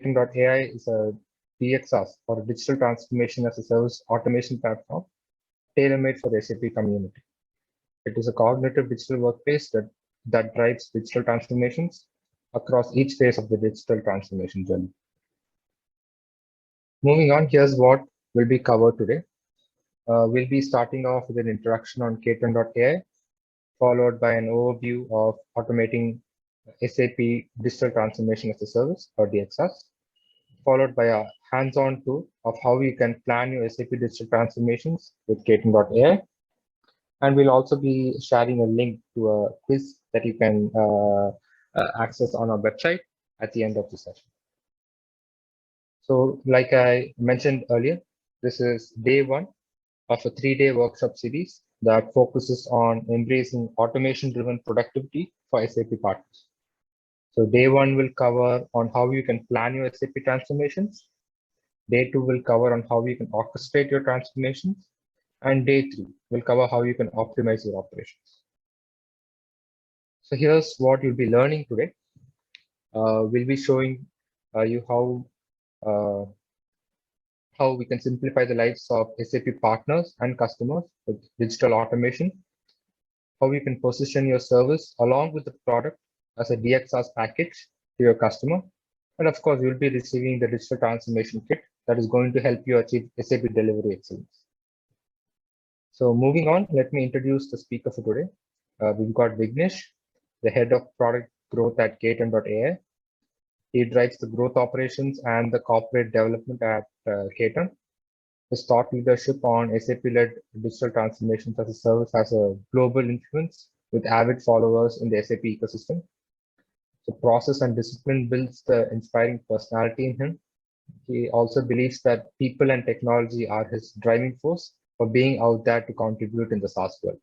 KTern.AI is a DXaaS, or Digital Transformation as a Service automation platform tailor-made for the SAP community. It is a cognitive digital workplace that drives digital transformations across each phase of the digital transformation journey. Moving on, here's what will be covered today. We'll be starting off with an introduction on KTern.AI, followed by an overview of automating SAP Digital Transformation as a Service, or DXaaS, followed by a hands-on tour of how you can plan your SAP digital transformations with KTern.AI. And we'll also be sharing a link to a quiz that you can access on our website at the end of the session. So like I mentioned earlier, this is day one of a 3-day workshop series that focuses on embracing automation-driven productivity for SAP partners. So day one will cover on how you can plan your SAP transformations. Day two will cover on how you can orchestrate your transformations. And day three will cover how you can optimize your operations. So here's what you'll be learning today. We'll be showing you how we can simplify the lives of SAP partners and customers with digital automation, how you can position your service along with the product as a DXaaS package to your customer. And of course, you'll be receiving the digital transformation kit that is going to help you achieve SAP delivery excellence. So moving on, let me introduce the speaker for today. We've got Vignesh, the head of product growth at KTern.AI. He drives the growth operations and the corporate development at KTern. His thought leadership on SAP-led digital transformations as a service has a global influence with avid followers in the SAP ecosystem. So process and discipline builds the inspiring personality in him. He also believes that people and technology are his driving force for being out there to contribute in the SaaS world.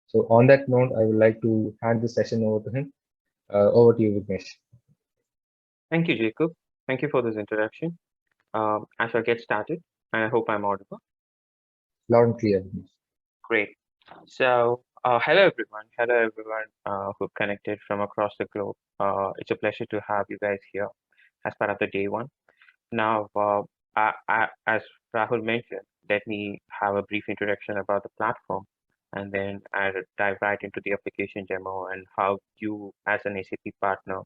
So on that note, I would like to hand the session over to him. Over to you, Vignesh. Thank you, Jacob. Thank you for this introduction. I shall get started, and I hope I'm audible. Loud and clear, Vignesh. Great. So, hello everyone who connected from across the globe. It's a pleasure to have you guys here as part of the day one. Now, as Rahul mentioned, let me have a brief introduction about the platform, and then I'll dive right into the application demo and how you, as an SAP partner,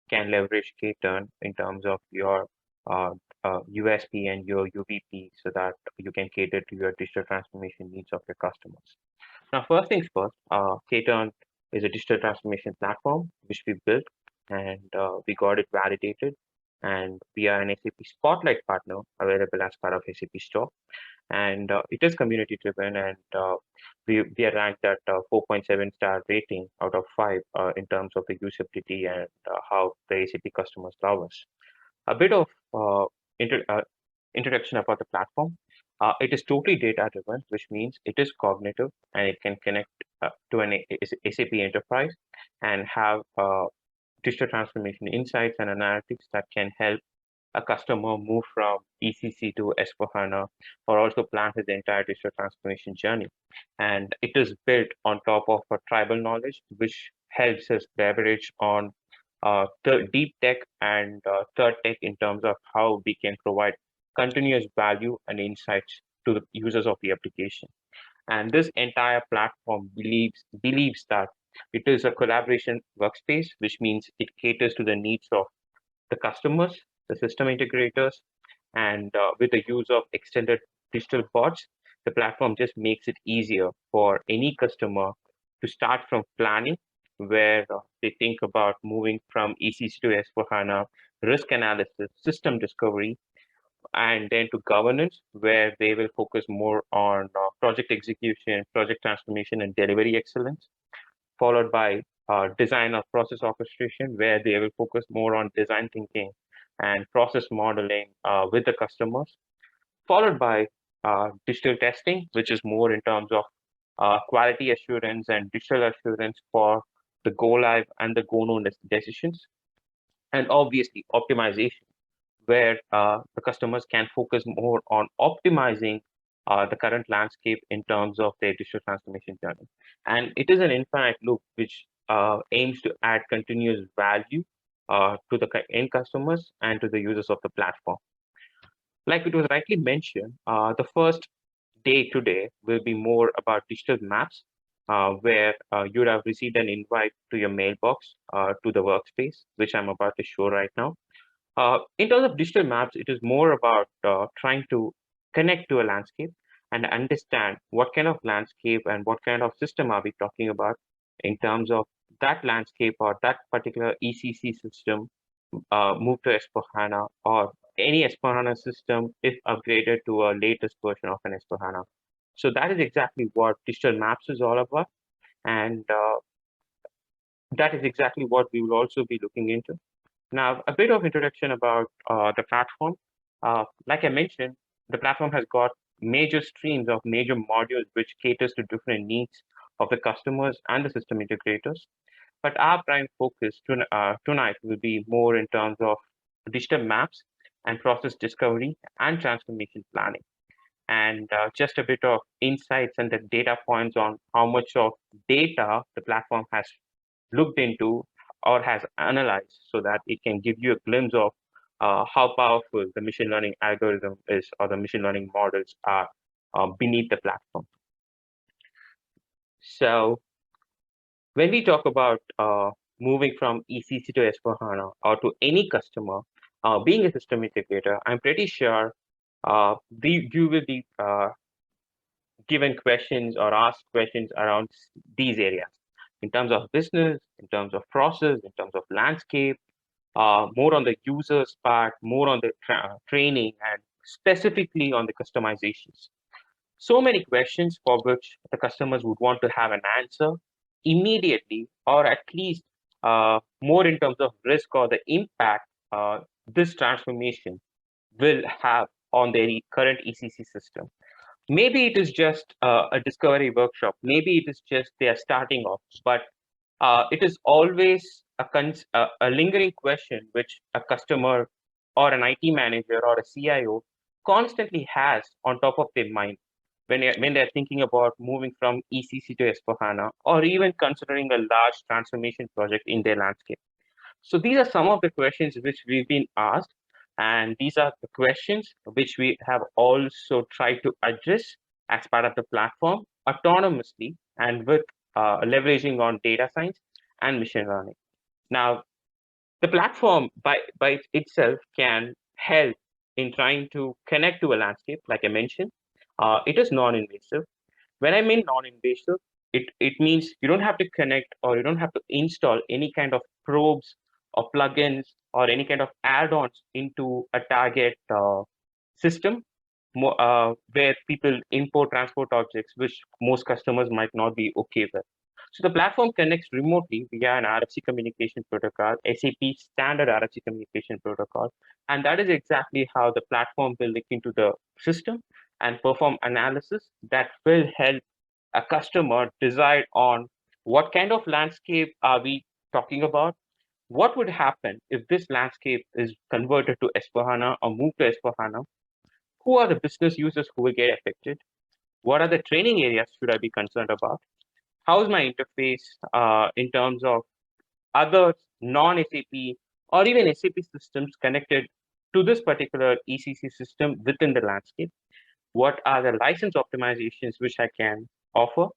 can leverage KTern in terms of your USP and your UVP so that you can cater to your digital transformation needs of your customers. Now, first things first, KTern is a digital transformation platform which we built, and we got it validated, and we are an SAP Spotlight partner available as part of SAP Store. And it is community driven, and we are ranked at 4.7 star rating out of 5 in terms of the usability and how the SAP customers love us. A bit of introduction about the platform. It is totally data driven, which means it is cognitive and it can connect to an SAP enterprise and have digital transformation insights and analytics that can help a customer move from ECC to S/4HANA, or also plan his entire digital transformation journey. And it is built on top of a tribal knowledge, which helps us leverage on deep tech and third tech in terms of how we can provide continuous value and insights to the users of the application. And this entire platform believes that it is a collaboration workspace, which means it caters to the needs of the customers, the system integrators, and with the use of extended digital bots, the platform just makes it easier for any customer to start from planning, where they think about moving from ECC to S/4HANA, risk analysis, system discovery, and then to governance, where they will focus more on project execution, project transformation, and delivery excellence, followed by design or process orchestration, where they will focus more on design thinking and process modeling with the customers, followed by digital testing, which is more in terms of quality assurance and digital assurance for the go live and the go no decisions, and obviously optimization, where the customers can focus more on optimizing the current landscape in terms of their digital transformation journey. And it is an infinite loop which aims to add continuous value to the end customers and to the users of the platform. Like it was rightly mentioned, the first day today will be more about digital maps, where you would have received an invite to your mailbox to the workspace, which I'm about to show right now. In terms of digital maps, it is more about trying to connect to a landscape and understand what kind of landscape and what kind of system are we talking about in terms of that landscape or that particular ECC system move to S/4HANA, or any S/4HANA system if upgraded to a latest version of an S/4HANA. So that is exactly what digital maps is all about, and that is exactly what we will also be looking into. Now, a bit of introduction about the platform. Like I mentioned, the platform has got major streams of major modules which caters to different needs of the customers and the system integrators. But our prime focus tonight will be more in terms of digital maps and process discovery and transformation planning. And just a bit of insights and the data points on how much of data the platform has looked into or has analyzed, so that it can give you a glimpse of how powerful the machine learning algorithm is, or the machine learning models are beneath the platform. So when we talk about moving from ECC to S/4HANA or to any customer, being a system integrator, I'm pretty sure you will be given questions or asked questions around these areas in terms of business, in terms of process, in terms of landscape, more on the user's part, more on the training, and specifically on the customizations. So many questions for which the customers would want to have an answer immediately, or at least more in terms of risk or the impact this transformation will have on their current ECC system. Maybe it is just a discovery workshop. Maybe it is just they are starting off, but it is always a lingering question which a customer or an IT manager or a CIO constantly has on top of their mind when they're thinking about moving from ECC to S/4HANA, or even considering a large transformation project in their landscape. So these are some of the questions which we've been asked, and these are the questions which we have also tried to address as part of the platform autonomously and with leveraging on data science and machine learning. Now, the platform by itself can help in trying to connect to a landscape, like I mentioned. It is non-invasive. When I mean non-invasive, it means you don't have to connect, or you don't have to install any kind of probes or plugins or any kind of add-ons into a target system where people import transport objects, which most customers might not be okay with. So the platform connects remotely via an RFC communication protocol, SAP standard RFC communication protocol. And that is exactly how the platform will look into the system and perform analysis that will help a customer decide on what kind of landscape are we talking about. What would happen if this landscape is converted to S/4HANA or moved to S/4HANA? Who are the business users who will get affected? What are the training areas should I be concerned about? How is my interface in terms of other non-SAP or even SAP systems connected to this particular ECC system within the landscape? What are the license optimizations which I can offer?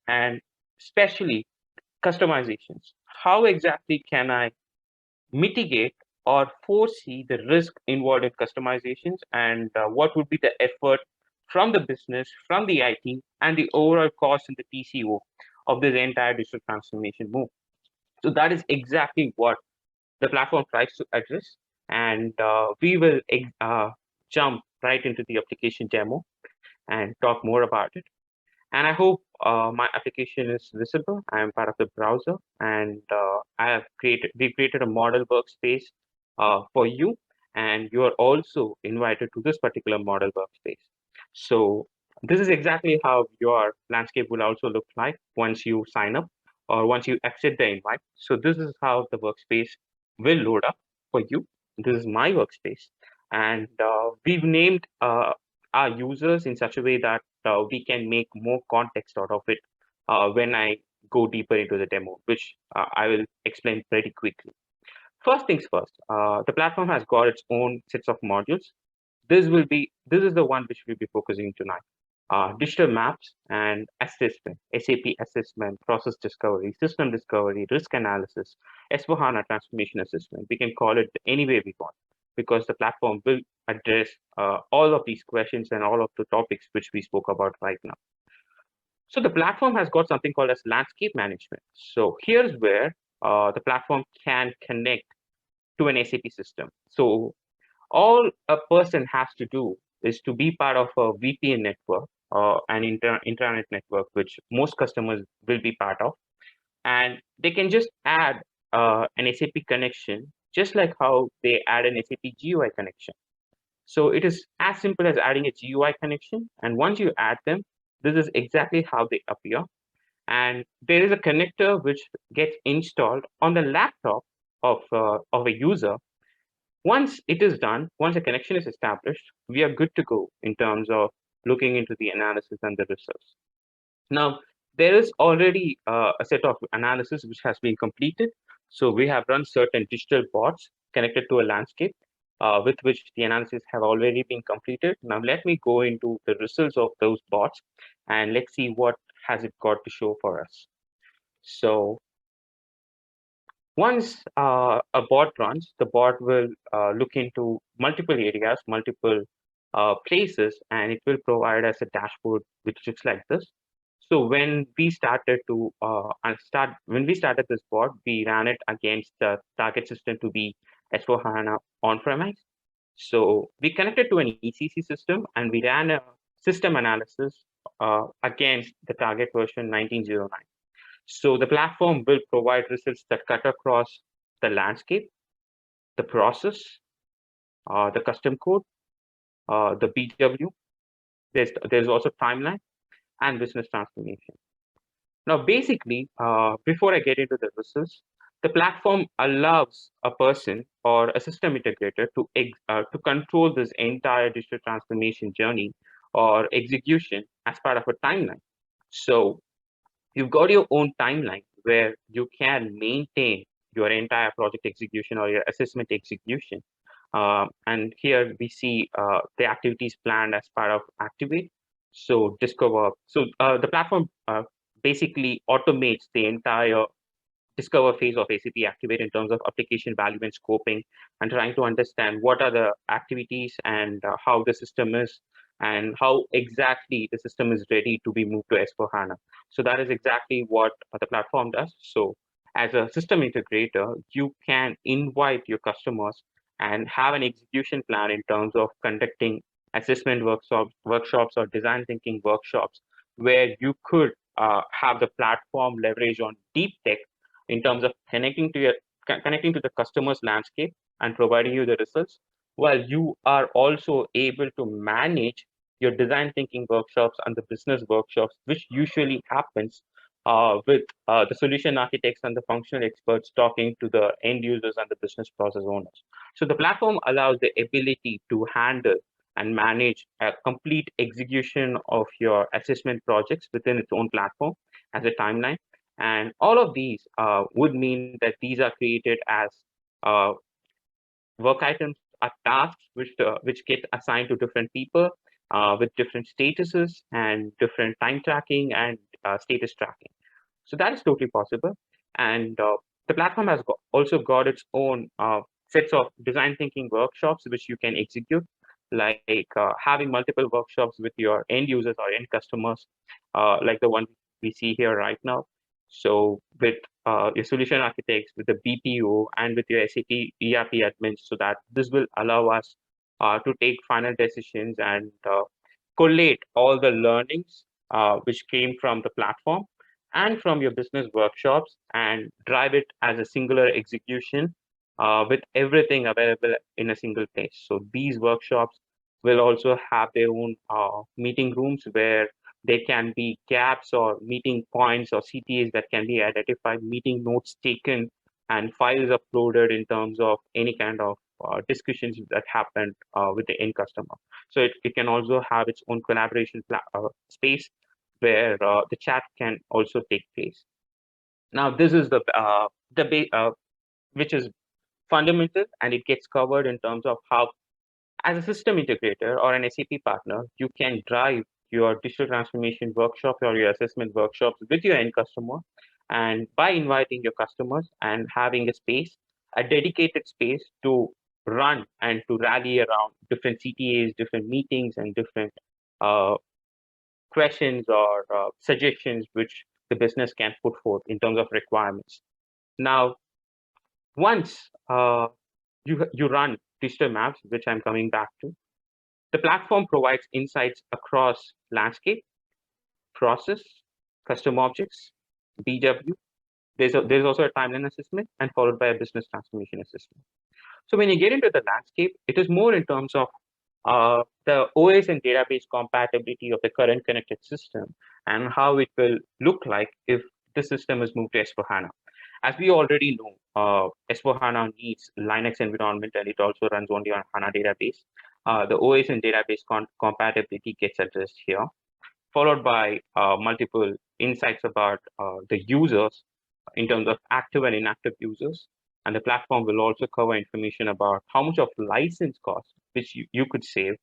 And especially customizations. How exactly can I mitigate or foresee the risk involved in customizations, and what would be the effort from the business, from the IT, and the overall cost and the TCO of this entire digital transformation move? So that is exactly what the platform tries to address, and we will jump right into the application demo and talk more about it. And I hope my application is visible. I am part of the browser, and we created a model workspace for you, and you are also invited to this particular model workspace. So this is exactly how your landscape will also look like once you sign up or once you accept the invite. So this is how the workspace will load up for you. This is my workspace, and we've named our users in such a way that we can make more context out of it when I go deeper into the demo, which I will explain pretty quickly. First things first, the platform has got its own sets of modules. This is the one which we'll be focusing tonight. Digital maps and assessment, SAP assessment, process discovery, system discovery, risk analysis, S/4HANA transformation assessment. We can call it any way we want because the platform will address all of these questions and all of the topics which we spoke about right now. So the platform has got something called as landscape management. So here's where the platform can connect to an SAP system. So all a person has to do is to be part of a VPN network or an intranet network, which most customers will be part of. And they can just add an SAP connection, just like how they add an SAP GUI connection. So it is as simple as adding a GUI connection. And once you add them, this is exactly how they appear. And there is a connector which gets installed on the laptop of a user. Once it is done, once a connection is established, we are good to go in terms of looking into the analysis and the results. Now, there is already a set of analysis which has been completed. So we have run certain digital bots connected to a landscape with which the analysis have already been completed. Now, let me go into the results of those bots and let's see what has it got to show for us. So once a bot runs, the bot will look into multiple areas, multiple places, and it will provide us a dashboard which looks like this. So when we started this bot, we ran it against the target system to be S/4HANA on-premise. So we connected to an ECC system and we ran a system analysis against the target version 1909. So the platform will provide results that cut across the landscape, the process, the custom code, the BW. There's also timeline and business transformation. Now, basically, before I get into the results, the platform allows a person or a system integrator to control this entire digital transformation journey or execution as part of a timeline. So you've got your own timeline where you can maintain your entire project execution or your assessment execution. And here we see the activities planned as part of Activate. So Discover. So the platform basically automates the entire discover phase of SAP Activate in terms of application value and scoping and trying to understand what are the activities and how the system is and how exactly the system is ready to be moved to S/4HANA. So that is exactly what the platform does. So as a system integrator, you can invite your customers and have an execution plan in terms of conducting assessment workshops or design thinking workshops where you could have the platform leverage on deep tech in terms of connecting to the customer's landscape and providing you the results, while you are also able to manage your design thinking workshops and the business workshops, which usually happens with the solution architects and the functional experts talking to the end users and the business process owners. So the platform allows the ability to handle and manage a complete execution of your assessment projects within its own platform as a timeline. And all of these would mean that these are created as work items are tasks which get assigned to different people with different statuses and different time tracking and status tracking. So that is totally possible. And the platform has also got its own sets of design thinking workshops which you can execute, like having multiple workshops with your end users or end customers, like the one we see here right now. So with your solution architects, with the BPO, and with your SAP ERP admins, so that this will allow us to take final decisions and collate all the learnings which came from the platform and from your business workshops and drive it as a singular execution with everything available in a single place. So these workshops will also have their own meeting rooms where there can be gaps or meeting points or CTAs that can be identified, meeting notes taken, and files uploaded in terms of any kind of discussions that happened with the end customer. So it can also have its own collaboration space where the chat can also take place. Now, this is which is fundamental, and it gets covered in terms of how, as a system integrator or an SAP partner, you can drive your digital transformation workshops or your assessment workshops with your end customer. And by inviting your customers and having a dedicated space to run and to rally around different CTAs, different meetings, and different uh, questions or suggestions which the business can put forth in terms of requirements. Now, once you run digital maps, which I'm coming back to, the platform provides insights across landscape, process, custom objects, BW. There's also a timeline assessment and followed by a business transformation assessment. So when you get into the landscape, it is more in terms of the OS and database compatibility of the current connected system and how it will look like if the system is moved to S/4HANA. As we already know, S/4HANA needs Linux environment and it also runs only on HANA database. The OS and database compatibility gets addressed here, followed by multiple insights about the users in terms of active and inactive users. And the platform will also cover information about how much of license cost, which you could save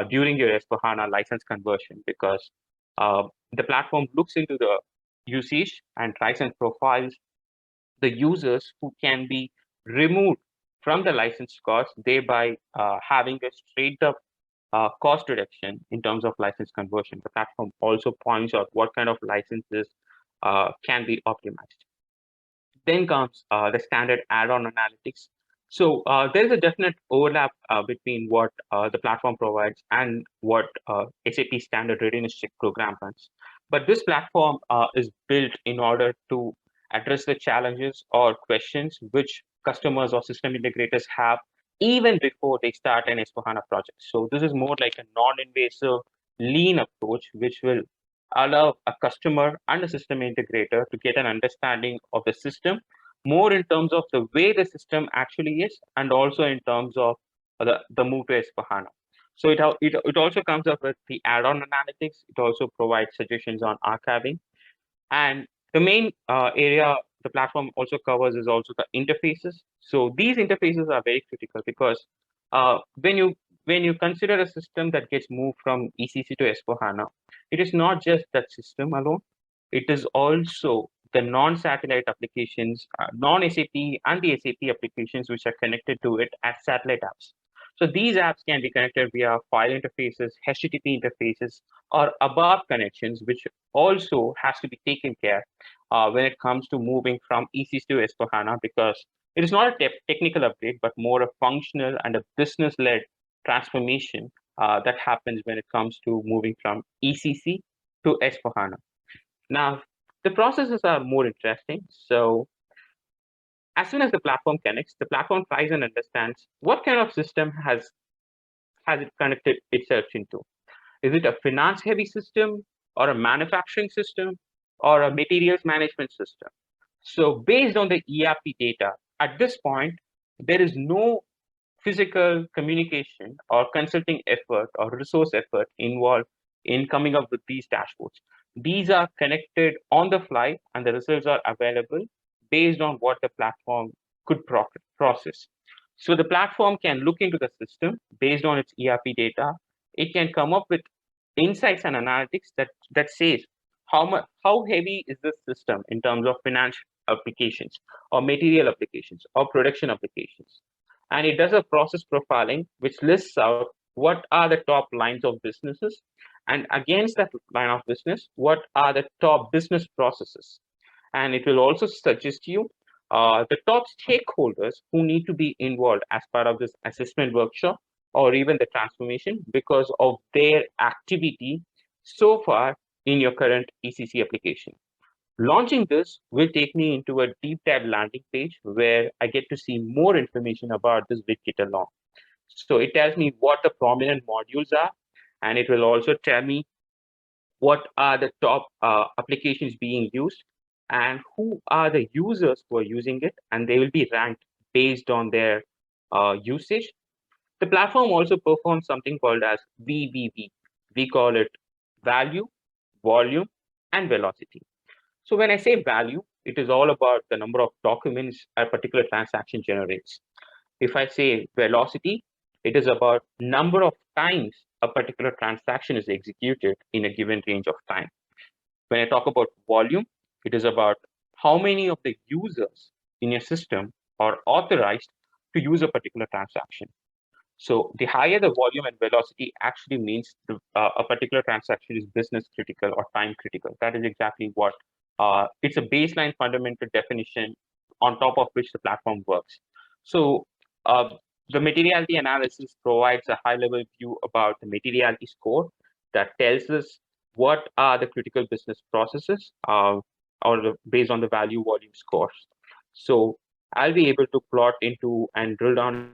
during your S/4HANA license conversion, because the platform looks into the usage and tries and profiles the users who can be removed from the license cost, thereby having a straight up cost reduction in terms of license conversion. The platform also points out what kind of licenses can be optimized. Then comes the standard add-on analytics. So there's a definite overlap between what the platform provides and what SAP standard readiness check program runs. But this platform is built in order to address the challenges or questions which customers or system integrators have even before they start an S/4HANA project. So this is more like a non-invasive, lean approach, which will allow a customer and a system integrator to get an understanding of the system, more in terms of the way the system actually is, and also in terms of the move to S/4HANA. So it also comes up with the add-on analytics. It also provides suggestions on archiving. And the main area the platform also covers is also the interfaces. So these interfaces are very critical because when you consider a system that gets moved from ECC to S/4HANA, it is not just that system alone. It is also the non-satellite applications, non-SAP and the SAP applications which are connected to it as satellite apps. So these apps can be connected via file interfaces, HTTP interfaces, or above connections, which also has to be taken care when it comes to moving from ECC to S/4HANA, because it is not a technical upgrade, but more a functional and a business-led transformation that happens when it comes to moving from ECC to S/4HANA. Now, the processes are more interesting. So as soon as the platform connects, the platform tries and understands what kind of system has it connected itself into. Is it a finance heavy system or a manufacturing system or a materials management system? So based on the ERP data, at this point, there is no physical communication or consulting effort or resource effort involved in coming up with these dashboards. These are connected on the fly and the results are available based on what the platform could process. So the platform can look into the system based on its ERP data. It can come up with insights and analytics that says how heavy is this system in terms of financial applications or material applications or production applications. And it does a process profiling, which lists out what are the top lines of businesses, and against that line of business, what are the top business processes. And it will also suggest you the top stakeholders who need to be involved as part of this assessment workshop or even the transformation because of their activity so far in your current ECC application. Launching this will take me into a deep dive landing page where I get to see more information about this big kit along. So it tells me what the prominent modules are, and it will also tell me what are the top applications being used and who are the users who are using it, and they will be ranked based on their usage. The platform also performs something called as VVV. We call it value, volume, and velocity. So when I say value, it is all about the number of documents a particular transaction generates. If I say velocity, it is about number of times a particular transaction is executed in a given range of time. When I talk about volume, it is about how many of the users in your system are authorized to use a particular transaction. So the higher the volume and velocity actually means a particular transaction is business critical or time critical. That is exactly what it's a baseline fundamental definition on top of which the platform works. So uh, the materiality analysis provides a high level view about the materiality score that tells us what are the critical business processes based on the value volume scores. So I'll be able to plot into and drill down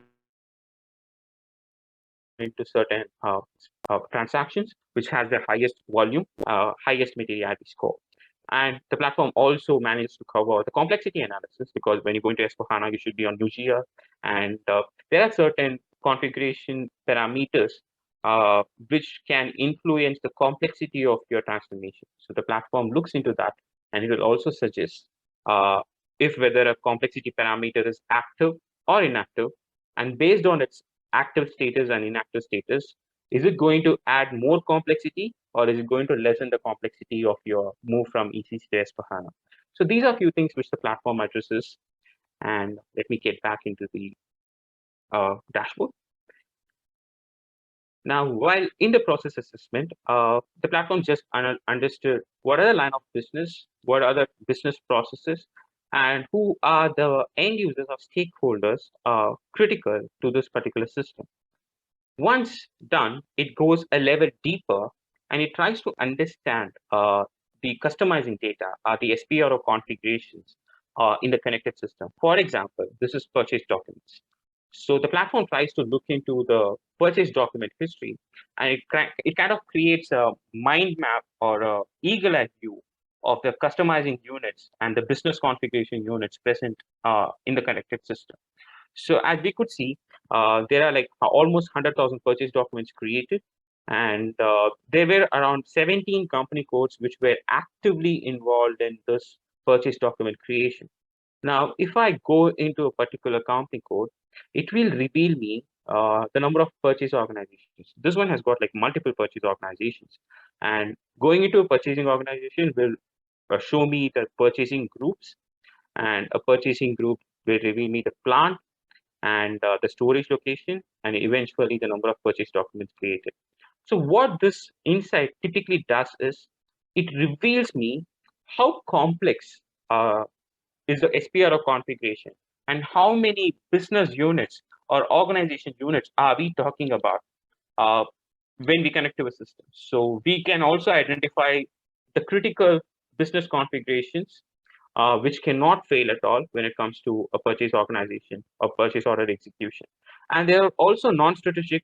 into certain transactions, which has the highest volume, highest materiality score. And the platform also manages to cover the complexity analysis, because when you go into S/4HANA, you should be on Nugia, and there are certain configuration parameters which can influence the complexity of your transformation. So the platform looks into that, and it will also suggest if whether a complexity parameter is active or inactive, and based on its active status and inactive status, is it going to add more complexity, or is it going to lessen the complexity of your move from ECC to S/4HANA? So these are a few things which the platform addresses. And let me get back into the dashboard. Now, while in the process assessment, the platform just understood what are the line of business, what are the business processes, and who are the end users or stakeholders critical to this particular system. Once done, it goes a level deeper, and it tries to understand the customizing data, the SPRO configurations in the connected system. For example, this is purchase documents. So the platform tries to look into the purchase document history, and it kind of creates a mind map or a eagle-eye view of the customizing units and the business configuration units present in the connected system. So as we could see, there are like almost 100,000 purchase documents created, and there were around 17 company codes which were actively involved in this purchase document creation. Now, if I go into a particular company code, it will reveal me the number of purchase organizations. This one has got like multiple purchase organizations, and going into a purchasing organization will show me the purchasing groups, and a purchasing group will reveal me the plant and the storage location, and eventually the number of purchase documents created. So what this insight typically does is it reveals me how complex is the SPRO configuration, and how many business units or organization units are we talking about uh, when we connect to a system. So we can also identify the critical business configurations which cannot fail at all when it comes to a purchase organization or purchase order execution. And there are also non-strategic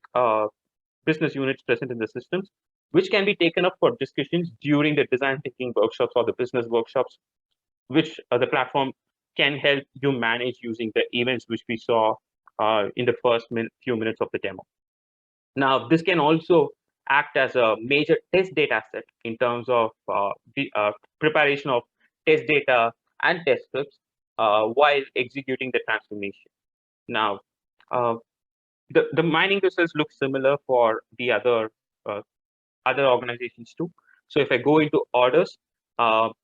business units present in the systems, which can be taken up for discussions during the design thinking workshops or the business workshops, which the platform can help you manage using the events which we saw in the first few minutes of the demo. Now, this can also act as a major test data set in terms of the preparation of test data and test scripts while executing the transformation. Now, uh, the mining results look similar for the other organizations too. So if I go into orders,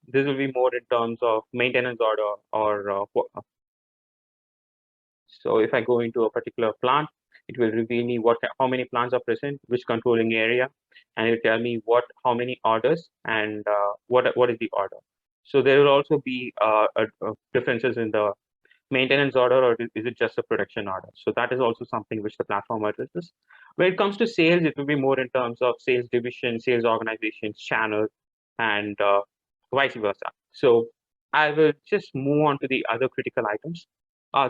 this will be more in terms of maintenance order or so if I go into a particular plant, it will reveal me how many plants are present, which controlling area, and it will tell me how many orders and what is the order. So there will also be differences in the maintenance order, or is it just a production order? So that is also something which the platform addresses. When it comes to sales, it will be more in terms of sales division, sales organizations, channel, and vice versa. So I will just move on to the other critical items.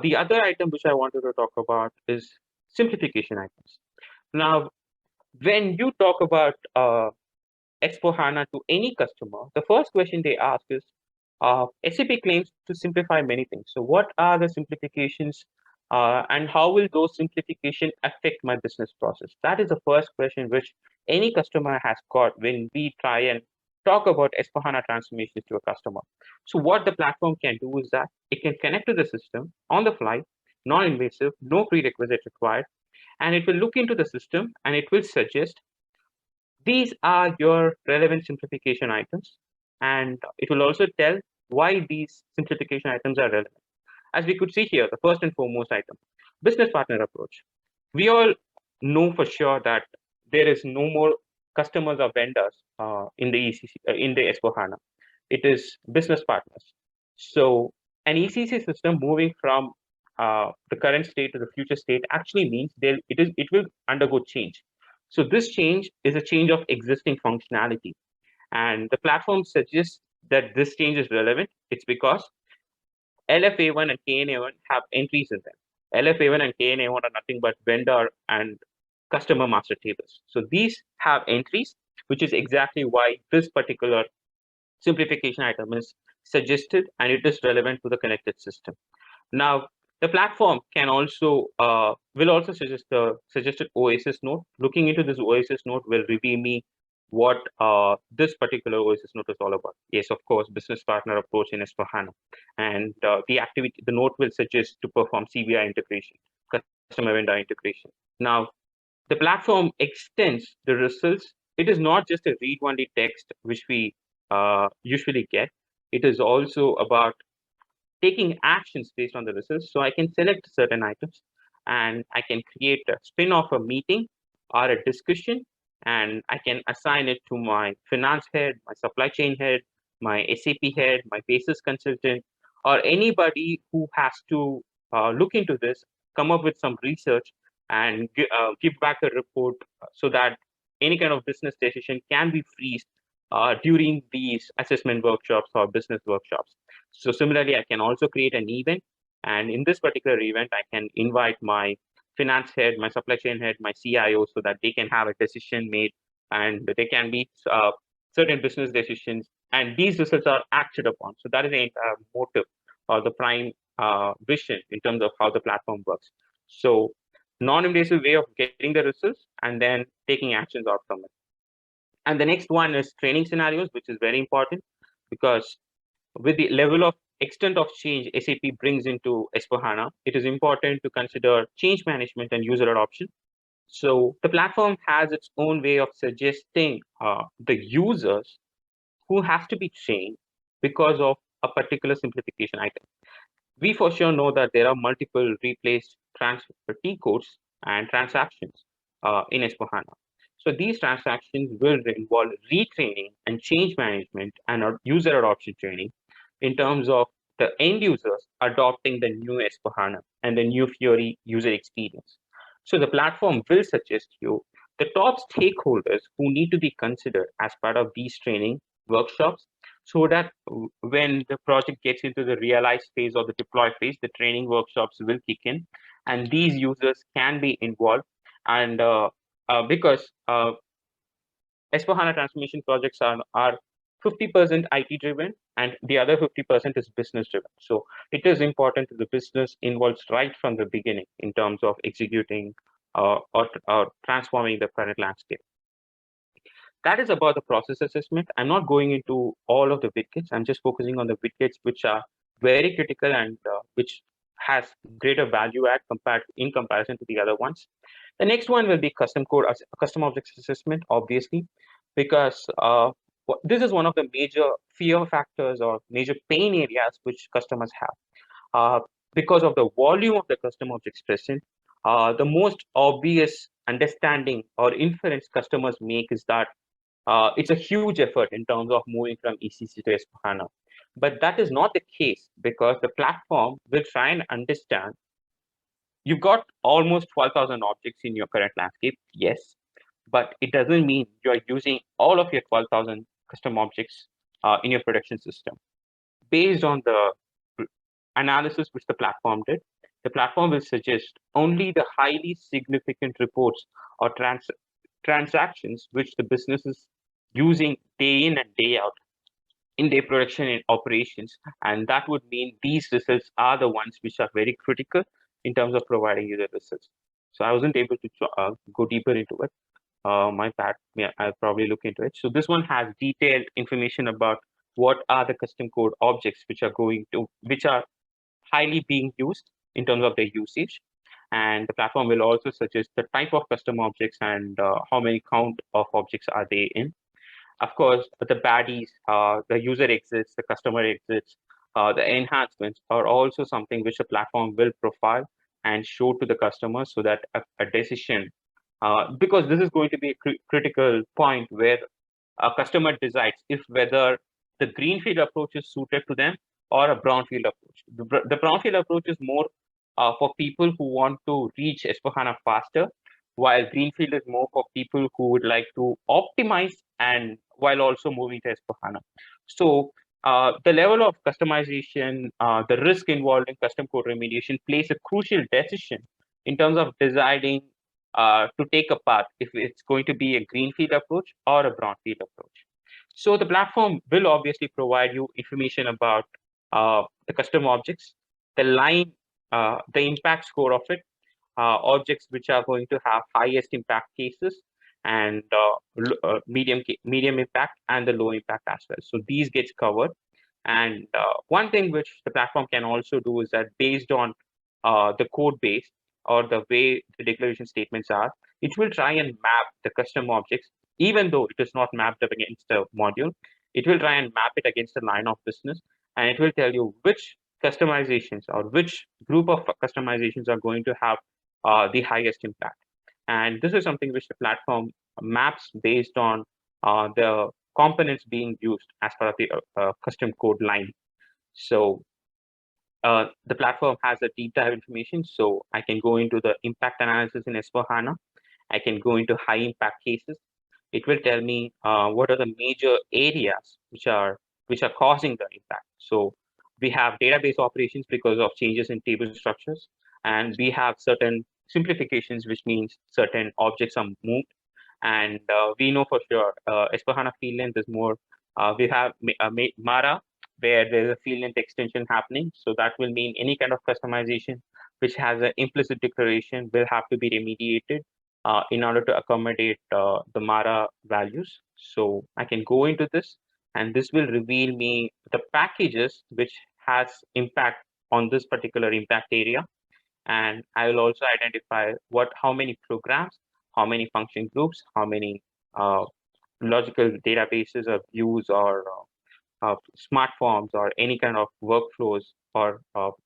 The other item which I wanted to talk about is simplification items. Now, when you talk about S/4HANA to any customer, the first question they ask is, SAP claims to simplify many things. So what are the simplifications And how will those simplification affect my business process? That is the first question which any customer has got when we try and talk about S/4HANA transformations to a customer. So what the platform can do is that it can connect to the system on the fly, non-invasive, no prerequisite required, and it will look into the system and it will suggest these are your relevant simplification items, and it will also tell why these simplification items are relevant. As we could see here, the first and foremost item, business partner approach. We all know for sure that there is no more customers or vendors in the ECC, in the S/4HANA. It is business partners. So an ECC system moving from the current state to the future state actually means it will undergo change. So this change is a change of existing functionality, and the platform suggests that this change is relevant. It's because LFA1 and KNA1 have entries in them. LFA1 and KNA1 are nothing but vendor and customer master tables. So these have entries, which is exactly why this particular simplification item is suggested and it is relevant to the connected system. Now, the platform can also will also suggest the suggested OSS node. Looking into this OSS node will reveal me what this particular OSS node is all about. Yes, of course, business partner approach in S/4HANA, and the node will suggest to perform CVI integration, customer vendor integration. Now, the platform extends the results. It is not just a read-only text which we usually get. It is also about taking actions based on the results. So I can select certain items and I can create a spin off a meeting or a discussion, and I can assign it to my finance head, my supply chain head, my SAP head, my basis consultant, or anybody who has to look into this, come up with some research and give back a report so that any kind of business decision can be freezed during these assessment workshops or business workshops. So similarly, I can also create an event. And in this particular event, I can invite my finance head, my supply chain head, my CIO, so that they can have a decision made and they can be certain business decisions. And these results are acted upon. So that is the entire motive or the prime vision in terms of how the platform works. So non-invasive way of getting the results and then taking actions out from it. And the next one is training scenarios, which is very important because with the level of extent of change SAP brings into S/4HANA, it is important to consider change management and user adoption. So the platform has its own way of suggesting the users who have to be trained because of a particular simplification item. We for sure know that there are multiple replaced T codes and transactions in S/4HANA. So these transactions will involve retraining and change management and user adoption training in terms of the end users adopting the new S/4HANA and the new Fiori user experience. So the platform will suggest you the top stakeholders who need to be considered as part of these training workshops, so that when the project gets into the realize phase or the deploy phase, the training workshops will kick in and these users can be involved. And because S/4HANA transformation projects are 50% IT driven and the other 50% is business driven. So it is important that the business involves right from the beginning in terms of executing or transforming the current landscape. That is about the process assessment. I'm not going into all of the widgets. I'm just focusing on the widgets which are very critical and which has greater value add in comparison to the other ones. The next one will be custom objects assessment, obviously, because this is one of the major fear factors or major pain areas which customers have. Because of the volume of the custom objects present, the most obvious understanding or inference customers make is that it's a huge effort in terms of moving from ECC to S/4HANA. But that is not the case because the platform will try and understand you've got almost 12,000 objects in your current landscape, yes, but it doesn't mean you're using all of your 12,000 custom objects in your production system. Based on the analysis which the platform did, the platform will suggest only the highly significant reports or transactions which the business is using day in and day out in their production and operations. And that would mean these results are the ones which are very critical in terms of providing user results. So I wasn't able to go deeper into it. My bad. Yeah, I'll probably look into it. So this one has detailed information about what are the custom code objects which are highly being used in terms of their usage. And the platform will also suggest the type of custom objects and how many count of objects are they in. Of course, the baddies, the user exits, the customer exits, the enhancements are also something which the platform will profile and show to the customer so that a decision, because this is going to be a critical point where a customer decides if whether the greenfield approach is suited to them or a brownfield approach. The brownfield approach is more for people who want to reach S/4HANA faster, while greenfield is more for people who would like to optimize and while also moving to S/4HANA. So the level of customization, the risk involved in custom code remediation plays a crucial decision in terms of deciding to take a path if it's going to be a greenfield approach or a brownfield approach. So the platform will obviously provide you information about the custom objects, the line, the impact score of it, objects which are going to have highest impact cases, and medium impact and the low impact as well. So these gets covered. And one thing which the platform can also do is that based on the code base or the way the declaration statements are, it will try and map the custom objects, even though it is not mapped up against the module. It will try and map it against the line of business, and it will tell you which customizations or which group of customizations are going to have the highest impact. And this is something which the platform maps based on the components being used as part of the custom code line. So the platform has a deep dive information. So I can go into the impact analysis in S/4HANA. I can go into high impact cases. It will tell me what are the major areas which are causing the impact. So we have database operations because of changes in table structures, and we have certain simplifications, which means certain objects are moved. And we know for sure S/4HANA field length is more. We have Mara, where there's a field length extension happening. So that will mean any kind of customization which has an implicit declaration will have to be remediated in order to accommodate the Mara values. So I can go into this, and this will reveal me the packages which has impact on this particular impact area. And I will also identify how many programs, how many function groups, how many logical databases or views or smart forms or any kind of workflows or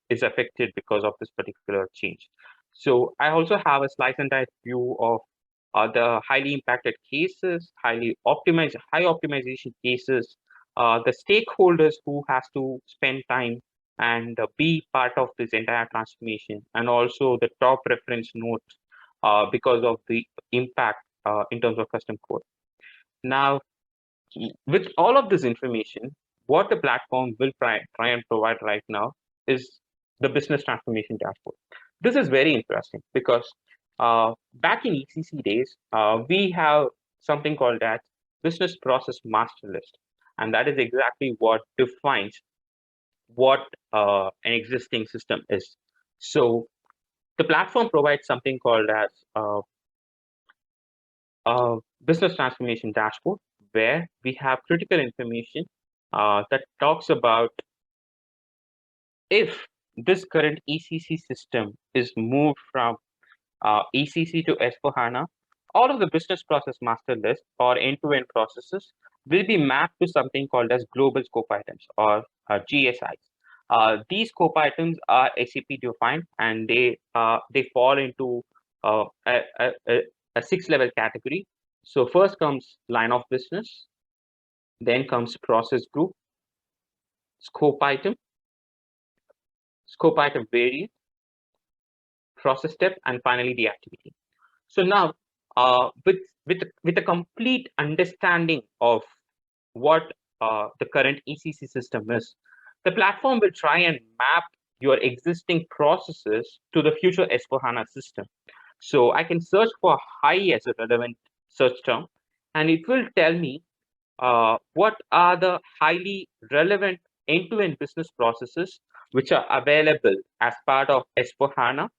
is affected because of this particular change. So I also have a slice and dice view of the highly impacted cases, high optimization cases, the stakeholders who has to spend time and be part of this entire transformation, and also the top reference notes because of the impact in terms of custom code. Now, with all of this information, what the platform will try and provide right now is the business transformation dashboard. This is very interesting because back in ECC days, we have something called as business process master list. And that is exactly what defines what an existing system is. So the platform provides something called as business transformation dashboard, where we have critical information that talks about if this current ECC system is moved from ECC to S/4HANA, all of the business process master list or end-to-end processes will be mapped to something called as global scope items or GSIs. These scope items are SAP defined, and they fall into a 6-level category. So first comes line of business, then comes process group, scope item variant, process step, and finally the activity. So now, with a complete understanding of what the current ECC system is, the platform will try and map your existing processes to the future S/4HANA system. So I can search for high as a relevant search term, and it will tell me what are the highly relevant end-to-end business processes which are available as part of S/4HANA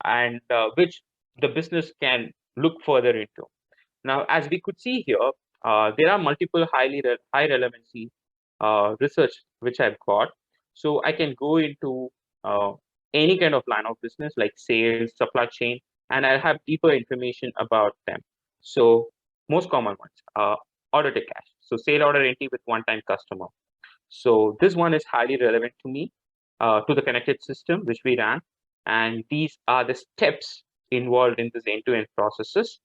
and which the business can look further into. Now, as we could see here, there are multiple high relevancy research which I've got. So I can go into uh, any kind of line of business like sales, supply chain, and I'll have deeper information about them. So most common ones, order to cash. So sale order entry with one-time customer. So this one is highly relevant to me, to the connected system which we ran. And these are the steps involved in this end-to-end processes.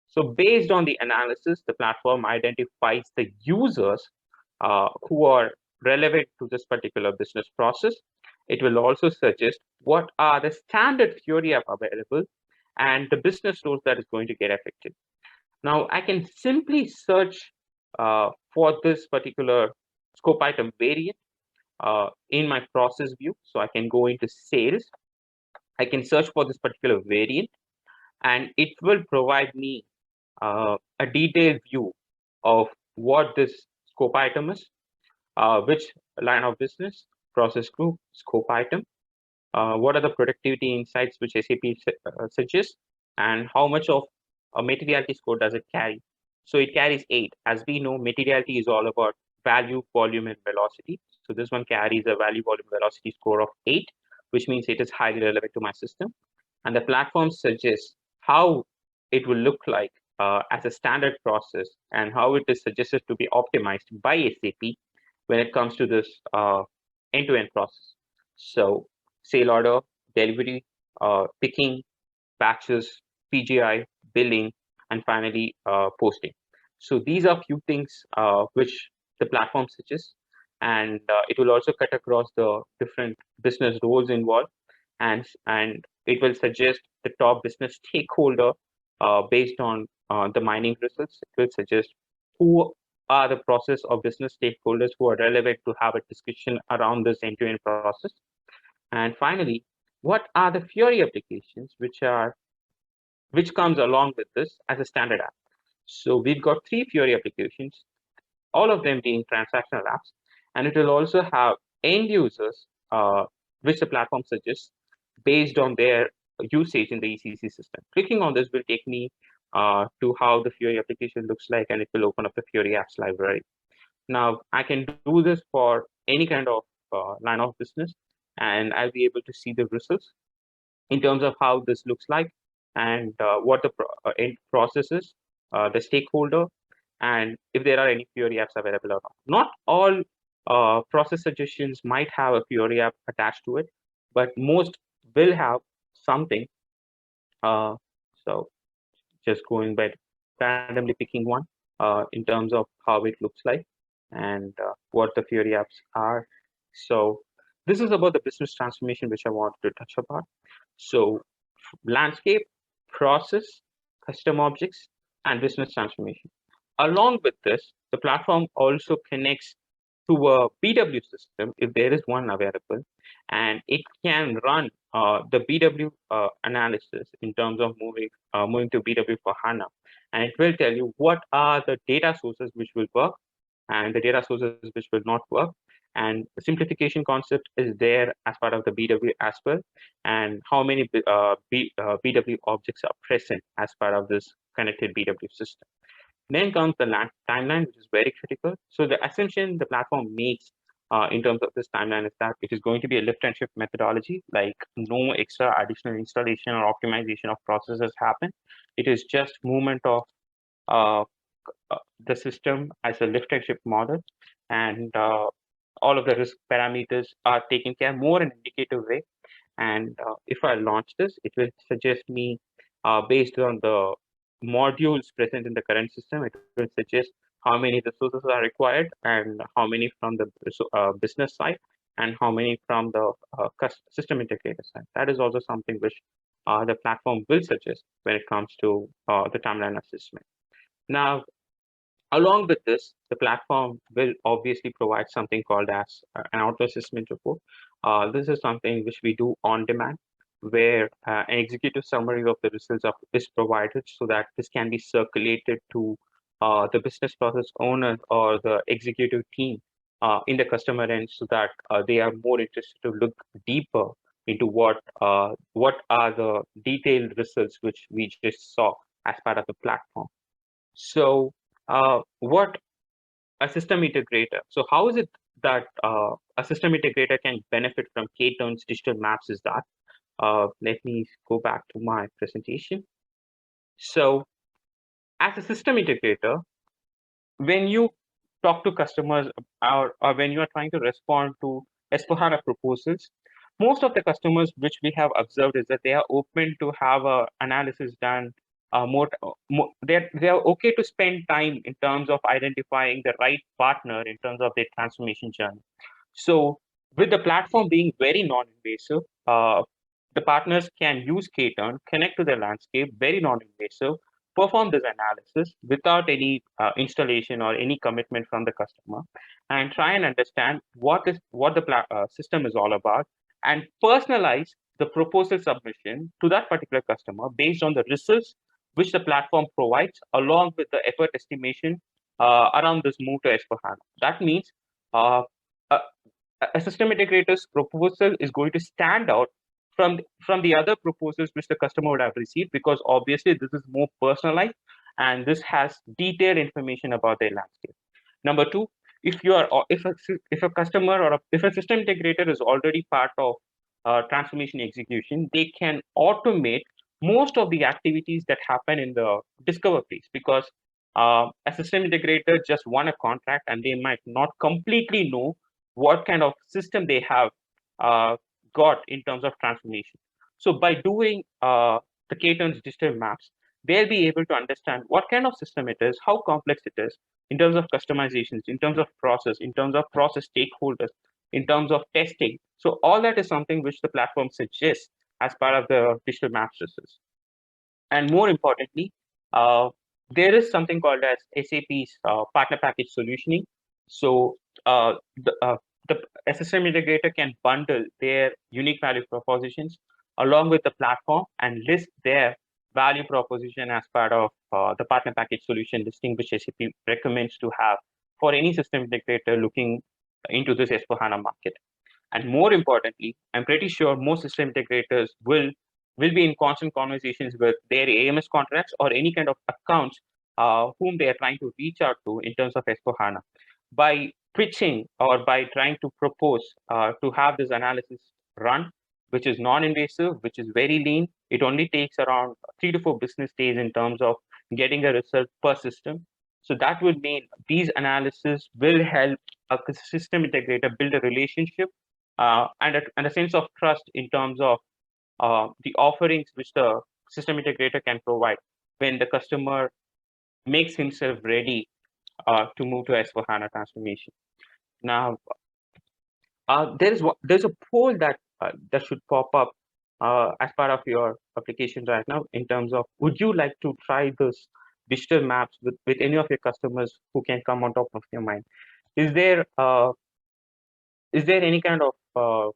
So based on the analysis, the platform identifies the users who are relevant to this particular business process. It will also suggest what are the standard Fiori app available and the business rules that is going to get affected. Now I can simply search for this particular scope item variant in my process view. So I can go into sales. I can search for this particular variant, and it will provide me a detailed view of what this scope item is, which line of business, process group, scope item, what are the productivity insights which SAP suggests, and how much of a materiality score does it carry. So it carries 8. As we know, materiality is all about value, volume, and velocity. So this one carries a value, volume, velocity score of 8, which means it is highly relevant to my system. And the platform suggests how it will look like as a standard process and how it is suggested to be optimized by SAP when it comes to this end-to-end process. So sale order, delivery, picking, batches, PGI, billing, and finally posting. So these are few things which the platform suggests, and it will also cut across the different business roles involved, and it will suggest the top business stakeholder based on the mining results. It will suggest who are the process of business stakeholders who are relevant to have a discussion around this end-to-end process. And finally, what are the Fiori applications which comes along with this as a standard app? So we've got 3 Fiori applications, all of them being transactional apps, and it will also have end users which the platform suggests based on their usage in the ECC system. Clicking on this will take me to how the Fiori application looks like, and it will open up the Fiori apps library. Now I can do this for any kind of line of business, and I'll be able to see the results in terms of how this looks like and what the end process is, the stakeholder, and if there are any Fiori apps available or not. Not all process suggestions might have a Fiori app attached to it, but most will have something. So just going by randomly picking one in terms of how it looks like and what the Fiori apps are. So this is about the business transformation which I wanted to touch upon. So landscape, process, custom objects, and business transformation. Along with this, the platform also connects to a BW system if there is one available, and it can run the BW analysis in terms of moving to BW for HANA, and it will tell you what are the data sources which will work and the data sources which will not work. And the simplification concept is there as part of the BW as well, and how many BW objects are present as part of this connected BW system. Then comes the timeline, which is very critical. So the assumption the platform makes in terms of this timeline is that it is going to be a lift and shift methodology, like no extra additional installation or optimization of processes happen. It is just movement of uh, the system as a lift and shift model, and all of the risk parameters are taken care more in an indicative way. And if I launch this, it will suggest me based on the modules present in the current system, it will suggest how many resources are required and how many from the business side and how many from the system integrator side. That is also something which the platform will suggest when it comes to the timeline assessment. Now, along with this, the platform will obviously provide something called as an auto assessment report. This is something which we do on demand, where an executive summary of the results is provided so that this can be circulated to the business process owner or the executive team in the customer end, so that they are more interested to look deeper into what are the detailed results which we just saw as part of the platform. So what a system integrator. So how is it that a system integrator can benefit from KTern's digital maps is that, let me go back to my presentation. So as a system integrator, when you talk to customers or when you are trying to respond to S/4HANA proposals, most of the customers which we have observed is that they are open to have a analysis done. They're okay to spend time in terms of identifying the right partner in terms of their transformation journey. So with the platform being very non-invasive, the partners can use KTern, connect to the landscape, very non-invasive, perform this analysis without any installation or any commitment from the customer, and try and understand what the system is all about, and personalize the proposal submission to that particular customer based on the results which the platform provides, along with the effort estimation around this move to S/4HANA. That means uh, a, a system integrator's proposal is going to stand out from the other proposals which the customer would have received, because obviously this is more personalized and this has detailed information about their landscape. Number two, if a customer or if a system integrator is already part of transformation execution, they can automate most of the activities that happen in the discover phase, because a system integrator just won a contract and they might not completely know what kind of system they have uh, got in terms of transformation. So by doing the KTern's digital maps, they'll be able to understand what kind of system it is, how complex it is, in terms of customizations, in terms of process, in terms of process stakeholders, in terms of testing. So all that is something which the platform suggests as part of the digital maps results. And more importantly, uh, there is something called as SAP's partner package solutioning. So the SSM integrator can bundle their unique value propositions along with the platform and list their value proposition as part of the partner package solution listing, which SAP recommends to have for any system integrator looking into this S/4HANA market. And more importantly, I'm pretty sure most system integrators will be in constant conversations with their AMS contracts or any kind of accounts whom they are trying to reach out to in terms of S/4HANA. By pitching or by trying to propose to have this analysis run, which is non-invasive, which is very lean, it only takes around 3 to 4 business days in terms of getting a result per system. So that would mean these analysis will help a system integrator build a relationship and a sense of trust in terms of the offerings which the system integrator can provide when the customer makes himself ready to move to S/4HANA transformation. Now, there's a poll that should pop up as part of your application right now in terms of, would you like to try this digital maps with any of your customers who can come on top of your mind? Is there any kind of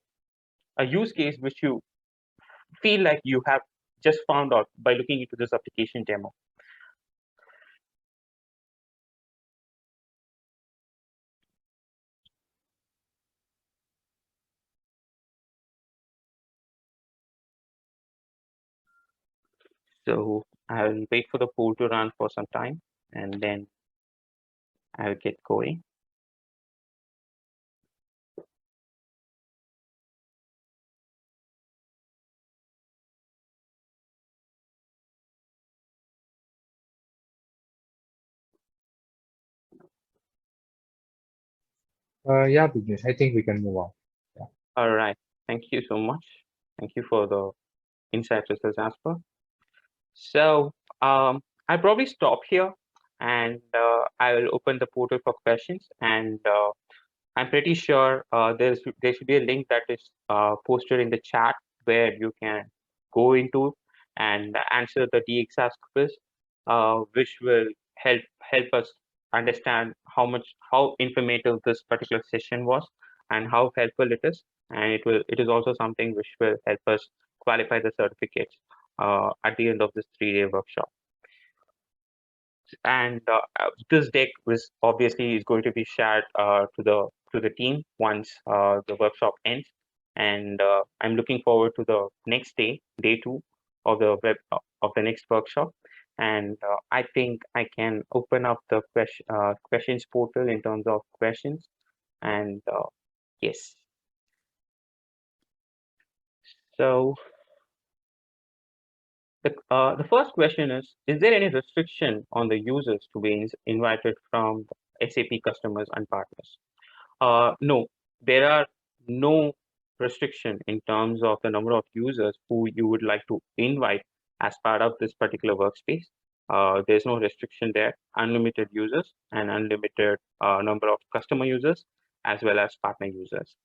a use case which you feel like you have just found out by looking into this application demo? So I'll wait for the poll to run for some time and then I'll get going. Yeah, Bhuvnesh, I think we can move on. Yeah. All right. Thank you so much. Thank you for the insights, Mr. Jasper. So I'll probably stop here and I will open the portal for questions. And I'm pretty sure there should be a link that is posted in the chat where you can go into and answer the DXaaS quiz, which will help us understand how informative this particular session was and how helpful it is. And it is also something which will help us qualify the certificates at the end of this 3-day workshop. And this deck was obviously is going to be shared to the team once the workshop ends. and I'm looking forward to the next day, day 2 of the next workshop. And I think I can open up the questions portal in terms of questions. And yes, so the first question is there any restriction on the users to be invited from SAP customers and partners? No, there are no restriction in terms of the number of users who you would like to invite as part of this particular workspace. There's no restriction there. Unlimited users and unlimited number of customer users as well as partner users.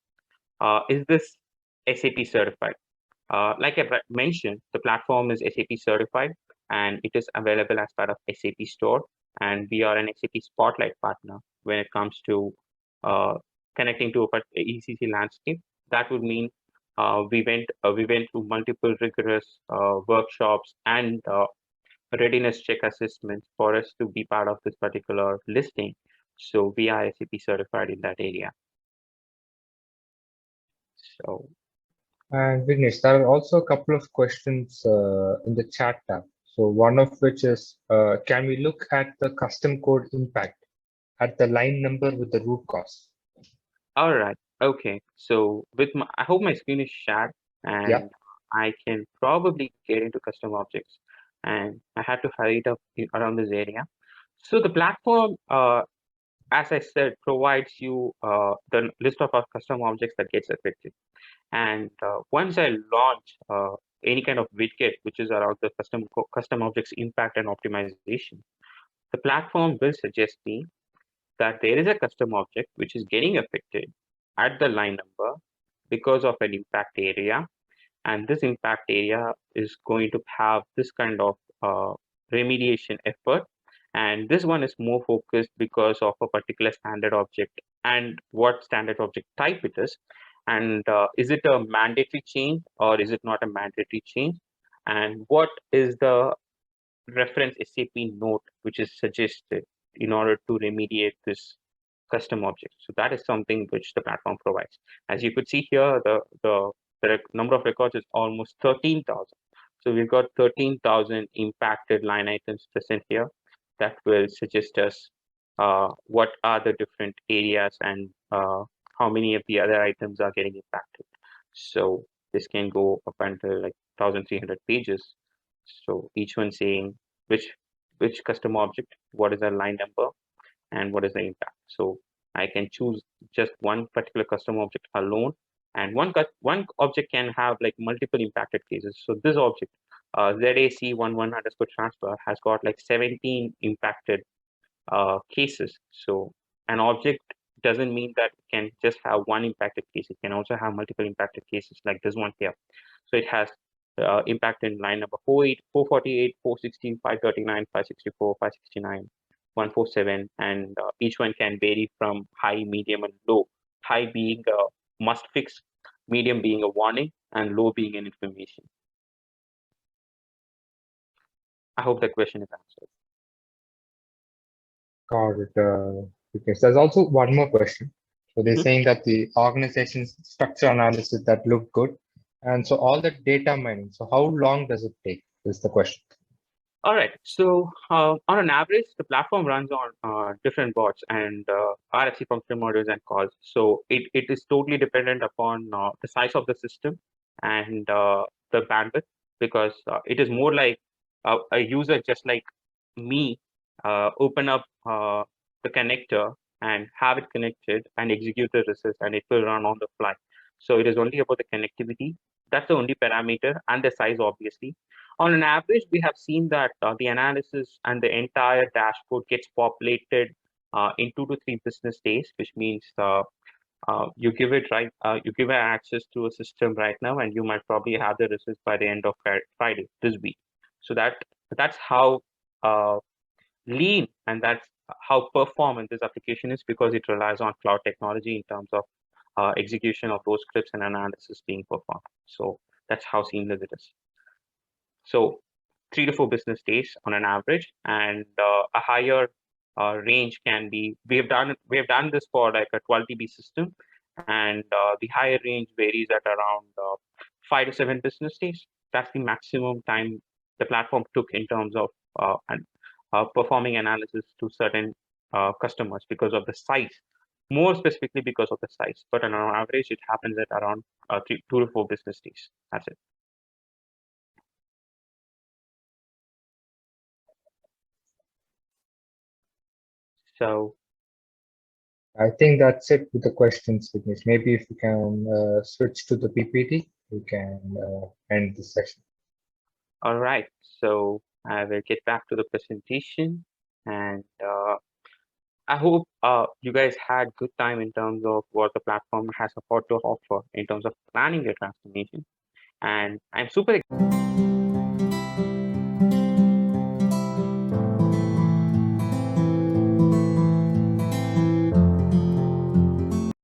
Is this SAP certified? Like I mentioned, the platform is SAP certified and it is available as part of SAP Store. And we are an SAP Spotlight partner when it comes to connecting to a ECC landscape. That would mean we went through multiple rigorous workshops and readiness check assessments for us to be part of this particular listing. So we are SAP certified in that area. So. And Vignesh, there are also a couple of questions in the chat tab. So one of which is, can we look at the custom code impact at the line number with the root cause? All right. Okay. So I hope my screen is shared and yeah. I can probably get into custom objects, and I had to hurry it up around this area. So the platform, as I said, provides you the list of our custom objects that gets affected. And once I launch any kind of widget, which is around the custom objects impact and optimization, the platform will suggest me that there is a custom object which is getting affected at the line number because of an impact area. And this impact area is going to have this kind of remediation effort. And this one is more focused because of a particular standard object and what standard object type it is. And is it a mandatory change or is it not a mandatory change? And what is the reference SAP note which is suggested in order to remediate this custom object? So that is something which the platform provides. As you could see here, the number of records is almost 13,000. So we've got 13,000 impacted line items present here that will suggest us what are the different areas and how many of the other items are getting impacted. So this can go up until like 1,300 pages. So each one saying which custom object, what is the line number, and what is the impact. So I can choose just one particular custom object alone, and one object can have like multiple impacted cases. So this object, ZAC11_transfer, has got like 17 impacted cases. So an object doesn't mean that it can just have one impacted case. It can also have multiple impacted cases like this one here. So it has impact in line number 48, 448, 460, 539, 564, 569, 147, and each one can vary from high, medium, and low. High being a must fix, medium being a warning, and low being an information. I hope that question is answered. Got it. Because there's also one more question. So they're saying that the organization's structure analysis that looked good. And so all the data mining, so how long does it take is the question. All right. So on an average, the platform runs on different bots and RFC function models and calls. So it is totally dependent upon the size of the system and the bandwidth, because it is more like a user just like me open up the connector and have it connected and execute the resist, and it will run on the fly. So it is only about the connectivity. That's the only parameter, and the size, obviously. On an average, we have seen that the analysis and the entire dashboard gets populated in 2 to 3 business days, which means you give it you give it access to a system right now, and you might probably have the results by the end of Friday this week. So that's how lean and that's how performant this application is, because it relies on cloud technology in terms of execution of those scripts and analysis being performed. So that's how seamless it is. So 3 to 4 business days on an average, and a higher range can be. We have done this for like a 12 TB system, and the higher range varies at around 5 to 7 business days. That's the maximum time the platform took in terms of performing analysis to certain customers because of the size, more specifically because of the size. But on average, it happens at around 2 to 4 business days. That's it. So I think that's it with the questions, Vignesh. Maybe if you can switch to the PPT, we can end the session. all right, so I will get back to the presentation, and I hope you guys had good time in terms of what the platform has got to offer in terms of planning your transformation. And I'm super